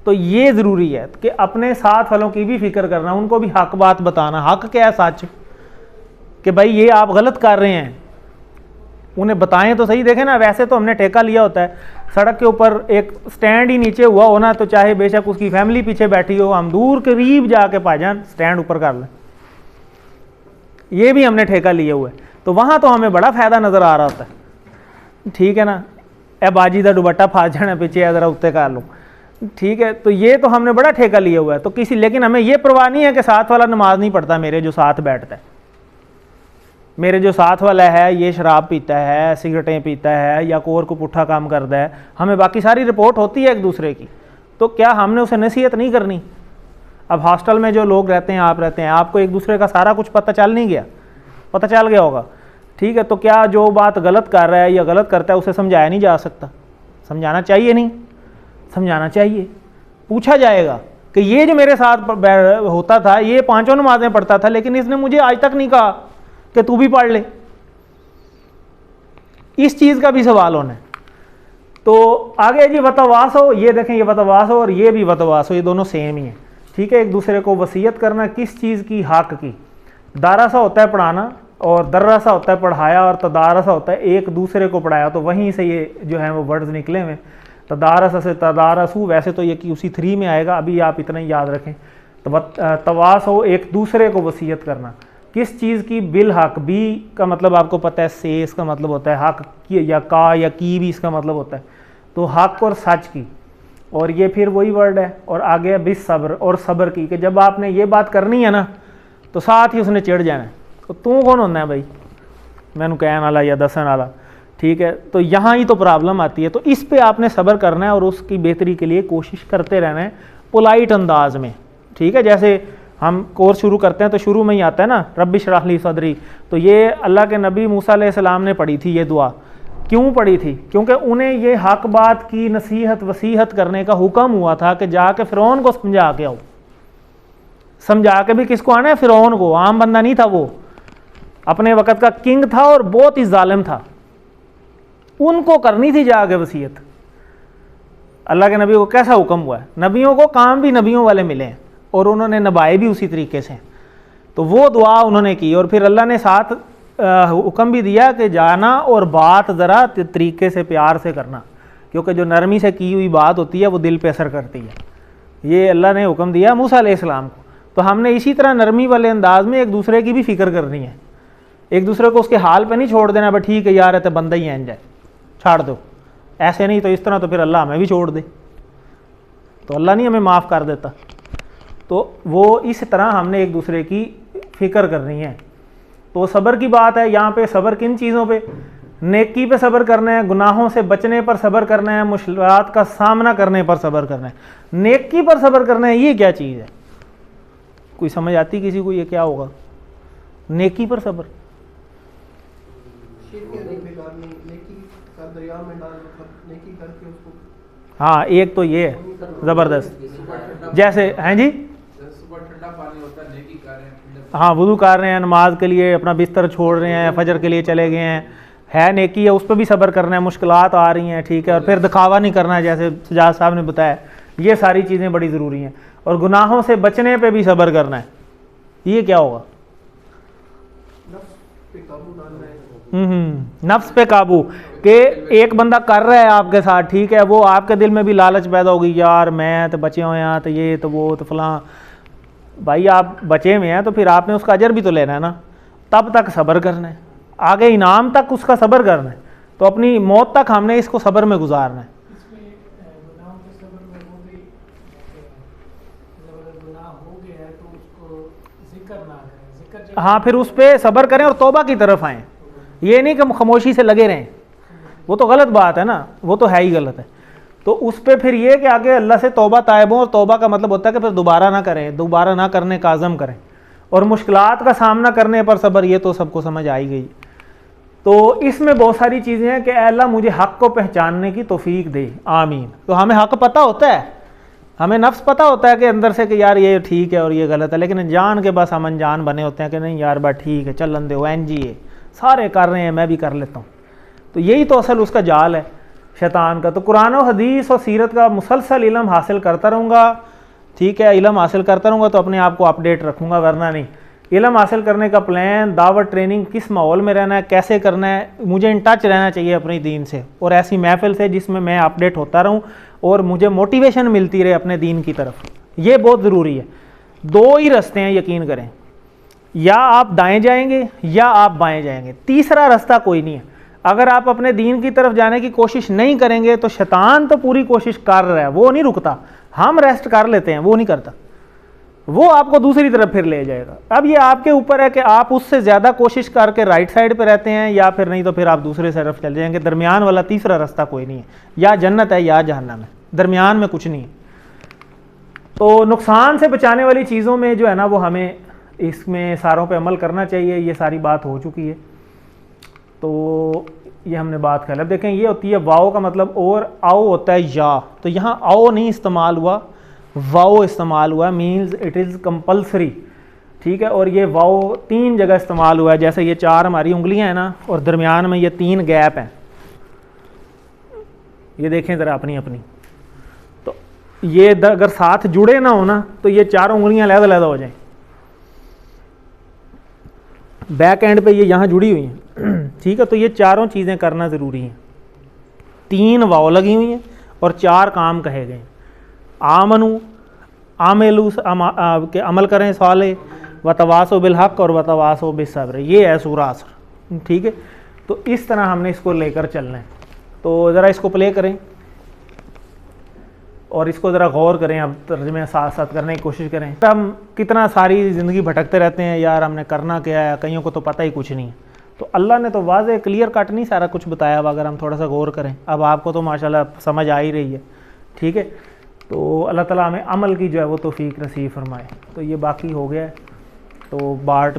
तो ये ज़रूरी है कि अपने साथ वालों की भी फ़िक्र करना, उनको भी हक बात बताना। हक क्या है? सच, कि भाई ये आप गलत कर रहे हैं, उन्हें बताएं तो सही। देखें ना, वैसे तो हमने ठेका लिया होता है, सड़क के ऊपर एक स्टैंड ही नीचे हुआ हो ना, तो चाहे बेशक उसकी फैमिली पीछे बैठी हो, हम दूर करीब जाके भाईजान स्टैंड ऊपर कर लें। ये भी हमने ठेका लिए हुए, तो वहाँ तो हमें बड़ा फ़ायदा नज़र आ रहा होता है, ठीक है ना। ए बाजी का दुपट्टा फास जाना पीछे, ज़रा उत्ते कर लो, ठीक है। तो ये तो हमने बड़ा ठेका लिया हुआ है। तो किसी, लेकिन हमें ये परवाह नहीं है कि साथ वाला नमाज नहीं पढ़ता, मेरे जो साथ बैठता है, मेरे जो साथ वाला है ये शराब पीता है, सिगरेटें पीता है, या कोर को पुट्ठा काम करता है, हमें बाकी सारी रिपोर्ट होती है एक दूसरे की। तो क्या हमने उसे नसीहत नहीं करनी? अब हॉस्टल में जो लोग रहते हैं, आप रहते हैं, आपको एक दूसरे का सारा कुछ पता चल नहीं गया? पता चल गया होगा, ठीक है। तो क्या जो बात गलत कर रहा है या गलत करता है उसे समझाया नहीं जा सकता? समझाना चाहिए, नहीं समझाना चाहिए। पूछा जाएगा कि ये जो मेरे साथ होता था, ये 5 नमाजें पढ़ता था, लेकिन इसने मुझे आज तक नहीं कहा कि तू भी पढ़ ले। इस चीज़ का भी सवाल होना है। तो आगे जी वतवासो, ये देखें, ये वतवासो और ये भी वतवासो, ये दोनों सेम ही है, ठीक है। एक दूसरे को वसीयत करना, किस चीज़ की? हक की। दारसा होता है पढ़ाना, और दर्रसा होता है पढ़ाया, और तदारसा होता है एक दूसरे को पढ़ाया। तो वहीं से ये जो है वो वर्ड्स निकले हुए। तदारसा से तदारसू, वैसे तो ये QC3 में आएगा, अभी आप इतना ही याद रखें। तो तवासो, एक दूसरे को वसीयत करना, किस चीज़ की? बिल हक। बी का मतलब आपको पता है, से इसका मतलब होता है हक की, या का या की भी इसका मतलब होता है। तो हक और सच की, और ये फिर वही वर्ड है। और आगे बिस सब्र, और सब्र की, कि जब आपने ये बात करनी है ना, तो साथ ही उसने चिढ़ जाना है। तो तू कौन होना है भाई मैनू कहने वाला या दसन वाला, ठीक है। तो यहाँ ही तो प्रॉब्लम आती है। तो इस पे आपने सब्र करना है और उसकी बेहतरी के लिए कोशिश करते रहना है, पोलाइट अंदाज में, ठीक है। जैसे हम कोर्स शुरू करते हैं तो शुरू में ही आता है ना, रब्बि इश्रह ली सदरी। तो ये अल्लाह के नबी मूसा अलैहिस्सलाम ने पढ़ी थी ये दुआ। क्यों पढ़ी थी? क्योंकि उन्हें ये हक बात की नसीहत वसीहत करने का हुक्म हुआ था कि जाके फ़िरौन को समझा के आओ। समझा के भी किसको आना है? फ़िरौन को। आम बंदा नहीं था वो, अपने वक़्त का किंग था और बहुत ही जालिम था। उनको करनी थी जाके वसीयत। अल्लाह के नबी को कैसा हुक्म हुआ है? नबियों को काम भी नबियों वाले मिले हैं और उन्होंने नभाए भी उसी तरीके से। तो वो दुआ उन्होंने की, और फिर अल्लाह ने साथ हुक्म भी दिया कि जाना और बात ज़रा तरीके से प्यार से करना, क्योंकि जो नरमी से की हुई बात होती है वो दिल पे असर करती है। ये अल्लाह ने हुक्म दिया मूसा अलैहिस्सलाम को। तो हमने इसी तरह नरमी वाले अंदाज में एक दूसरे की भी फ़िक्र करनी है। एक दूसरे को उसके हाल पे नहीं छोड़ देना, भाई ठीक है यार, तो बंदा ही है जाए, छाड़ दो, ऐसे नहीं। तो इस तरह तो फिर अल्लाह हमें भी छोड़ दे, तो अल्लाह नहीं हमें माफ़ कर देता। तो वो इस तरह हमने एक दूसरे की फ़िक्र करनी है। तो सब्र की बात है यहाँ पे। सब्र किन चीज़ों पे? नेकी पे सब्र करना है, गुनाहों से बचने पर सब्र करना है, मुश्किलात का सामना करने पर सब्र करना है। नेकी पर सब्र करना है, ये क्या चीज़ है? कोई समझ आती किसी को? ये क्या होगा नेकी पर सब्र? हाँ, एक तो ये है ज़बरदस्त। जैसे हैं जी, सुबह ठंडा पानी होता है, नेकी हाँ वुज़ू कर रहे हैं, नमाज के लिए अपना बिस्तर छोड़ रहे हैं, फजर के लिए चले गए हैं, है नेकी है, उस पर भी सब्र करना है, मुश्किलात आ रही हैं, ठीक है, और फिर दिखावा नहीं करना है जैसे सजाद साहब ने बताया। ये सारी चीज़ें बड़ी ज़रूरी हैं। और गुनाहों से बचने पे भी सब्र करना है। ये क्या होगा? नफ्स पे काबू। कि एक बंदा कर रहा है आपके साथ, ठीक है, वो आपके दिल में भी लालच पैदा होगी, यार मैं तो बचे हुए हैं, तो ये तो वो तो फलां। भाई आप बचे हुए हैं तो फिर आपने उसका अजर भी तो लेना है ना, तब तक सब्र करना है, आगे इनाम तक उसका सब्र करना है। तो अपनी मौत तक हमने इसको सब्र में गुजारना है। हाँ फिर उस पर सब्र करें और तौबा की तरफ आएँ। ये नहीं कि खामोशी से लगे रहें, वो तो गलत बात है ना, वो तो है ही गलत है। तो उस पर फिर ये कि आगे अल्लाह से तौबा तायब हों, और तौबा का मतलब होता है कि फिर दोबारा ना करें, दोबारा ना करने का आज़म करें। और मुश्किलात का सामना करने पर सब्र, ये तो सबको समझ आई गई। तो इसमें बहुत सारी चीज़ें हैं कि अल्लाह मुझे हक़ को पहचानने की तौफीक दे, आमीन। तो हमें हक़ पता होता है, हमें नफ्स पता होता है कि अंदर से कि यार ये ठीक है और ये गलत है, लेकिन जान के बस हम अनजान बने होते हैं कि नहीं यार बात ठीक है, चलन दो, NG सारे कर रहे हैं, मैं भी कर लेता हूँ। तो यही तो असल उसका जाल है शैतान का। तो कुरान और हदीस और सीरत का मुसलसल इल्म हासिल करता रहूँगा, ठीक है, इल्म हासिल करता रहूँगा तो अपने आप को अपडेट रखूँगा, वरना नहीं। इल्म हासिल करने का प्लान, दावत, ट्रेनिंग, किस माहौल में रहना है, कैसे करना है, मुझे इन टच रहना चाहिए अपने दीन से, और ऐसी महफिल से जिसमें मैं अपडेट होता रहूँ और मुझे मोटिवेशन मिलती रहे अपने दीन की तरफ। ये बहुत ज़रूरी है। दो ही रास्ते हैं, यकीन करें, या आप दाएं जाएंगे या आप बाएं जाएंगे, तीसरा रास्ता कोई नहीं है। अगर आप अपने दीन की तरफ जाने की कोशिश नहीं करेंगे तो शैतान तो पूरी कोशिश कर रहा है, वो नहीं रुकता। हम रेस्ट कर लेते हैं, वो नहीं करता, वो आपको दूसरी तरफ फिर ले जाएगा। अब ये आपके ऊपर है कि आप उससे ज़्यादा कोशिश करके राइट साइड पे रहते हैं, या फिर नहीं तो फिर आप दूसरे तरफ चले जाएंगे। दरमियान वाला तीसरा रास्ता कोई नहीं है, या जन्नत है या जहन्नम है, दरमियान में कुछ नहीं है। तो नुकसान से बचाने वाली चीज़ों में जो है ना, वो हमें इसमें सारों पे अमल करना चाहिए। ये सारी बात हो चुकी है, तो ये हमने बात कर। अब देखें, ये होती है वाओ का मतलब, और आओ होता है या, तो यहाँ आओ नहीं इस्तेमाल हुआ, वाओ इस्तेमाल हुआ, मीन्स इट इज़ कंपल्सरी, ठीक है। और ये वाओ 3 जगह इस्तेमाल हुआ है, जैसे ये 4 हमारी उंगलियां हैं ना, और दरमियान में ये 3 गैप हैं, ये देखें ज़रा अपनी अपनी। तो ये अगर साथ जुड़े ना हो ना, तो ये 4 उंगलियां अलग-अलग हो जाएं। बैक एंड पे ये यहाँ जुड़ी हुई हैं, ठीक है। तो ये चारों चीज़ें करना ज़रूरी हैं। 3 वाव लगी हुई हैं और 4 काम कहे गए। आमनु, आमेलू के अमल करें साले, वतवासो बिल हक़ और वतवासो बिस्सब्र, ये है सूरा असर, ठीक है। तो इस तरह हमने इसको लेकर चलना है। तो ज़रा इसको प्ले करें और इसको ज़रा गौर करें, अब तर्जुमे साथ साथ करने की कोशिश करें। हम कितना सारी ज़िंदगी भटकते रहते हैं, यार हमने करना क्या है, कईयों को तो पता ही कुछ नहीं है। तो अल्लाह ने तो वाज़े क्लियर कट नहीं सारा कुछ बताया। अब अगर हम थोड़ा सा गौर करें, अब आपको तो माशाल्लाह समझ आ ही रही है, ठीक है। तो अल्लाह ताला हमें अमल की जो है वो तौफीक नसीब फरमाए। तो ये बाकी हो गया है, तो बार्ट